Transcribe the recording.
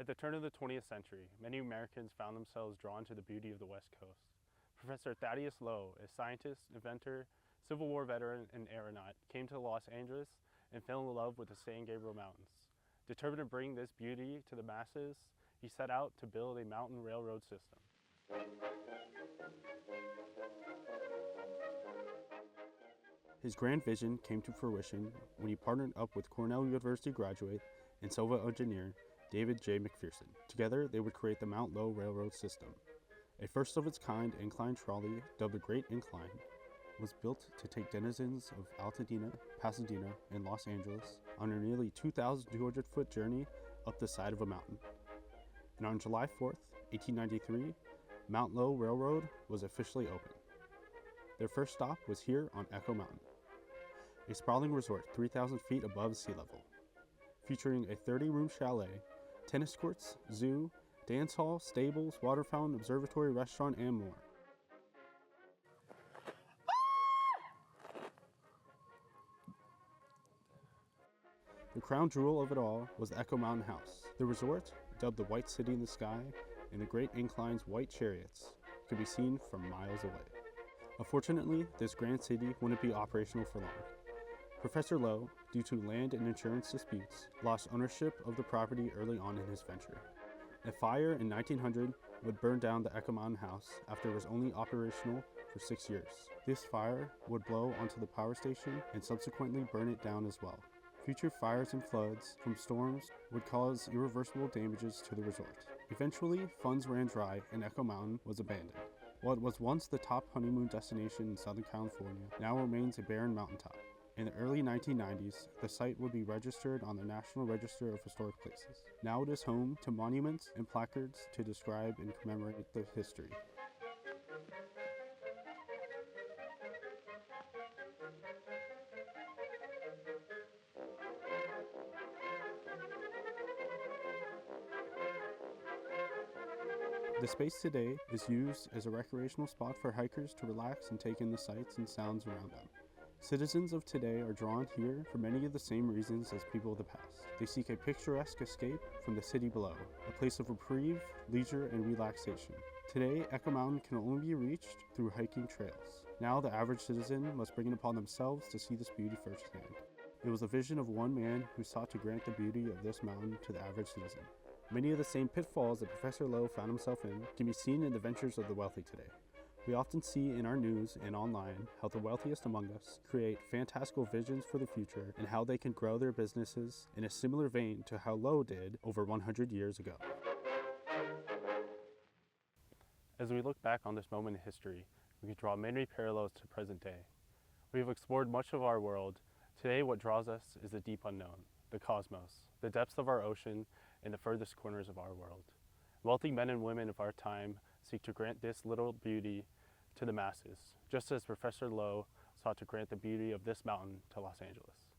At the turn of the 20th century, many Americans found themselves drawn to the beauty of the West Coast. Professor Thaddeus Lowe, a scientist, inventor, Civil War veteran, and aeronaut, came to Los Angeles and fell in love with the San Gabriel Mountains. Determined to bring this beauty to the masses, he set out to build a mountain railroad system. His grand vision came to fruition when he partnered up with Cornell University graduate and civil engineer David J. McPherson. Together, they would create the Mount Lowe Railroad System. A first-of-its-kind incline trolley, dubbed the Great Incline, was built to take denizens of Altadena, Pasadena, and Los Angeles on a nearly 2,200-foot journey up the side of a mountain. And on July 4th, 1893, Mount Lowe Railroad was officially open. Their first stop was here on Echo Mountain, a sprawling resort 3,000 feet above sea level, featuring a 30-room chalet, tennis courts, zoo, dance hall, stables, water fountain, observatory, restaurant, and more. The crown jewel of it all was the Echo Mountain House. The resort, dubbed the White City in the Sky, and the Great Incline's white chariots could be seen from miles away. Unfortunately, this grand city wouldn't be operational for long. Professor Lowe, due to land and insurance disputes, lost ownership of the property early on in his venture. A fire in 1900 would burn down the Echo Mountain House after it was only operational for 6 years. This fire would blow onto the power station and subsequently burn it down as well. Future fires and floods from storms would cause irreversible damages to the resort. Eventually, funds ran dry and Echo Mountain was abandoned. What was once the top honeymoon destination in Southern California now remains a barren mountaintop. In the early 1990s, the site would be registered on the National Register of Historic Places. Now it is home to monuments and placards to describe and commemorate the history. The space today is used as a recreational spot for hikers to relax and take in the sights and sounds around them. Citizens of today are drawn here for many of the same reasons as people of the past. They seek a picturesque escape from the city below, a place of reprieve, leisure, and relaxation. Today, Echo Mountain can only be reached through hiking trails. Now the average citizen must bring it upon themselves to see this beauty firsthand. It was the vision of one man who sought to grant the beauty of this mountain to the average citizen. Many of the same pitfalls that Professor Lowe found himself in can be seen in the ventures of the wealthy today. We often see in our news and online how the wealthiest among us create fantastical visions for the future and how they can grow their businesses in a similar vein to how Lowe did over 100 years ago. As we look back on this moment in history, we can draw many parallels to present day. We have explored much of our world. Today, what draws us is the deep unknown, the cosmos, the depths of our ocean, and the furthest corners of our world. Wealthy men and women of our time seek to grant this little beauty to the masses, just as Professor Lowe sought to grant the beauty of this mountain to Los Angeles.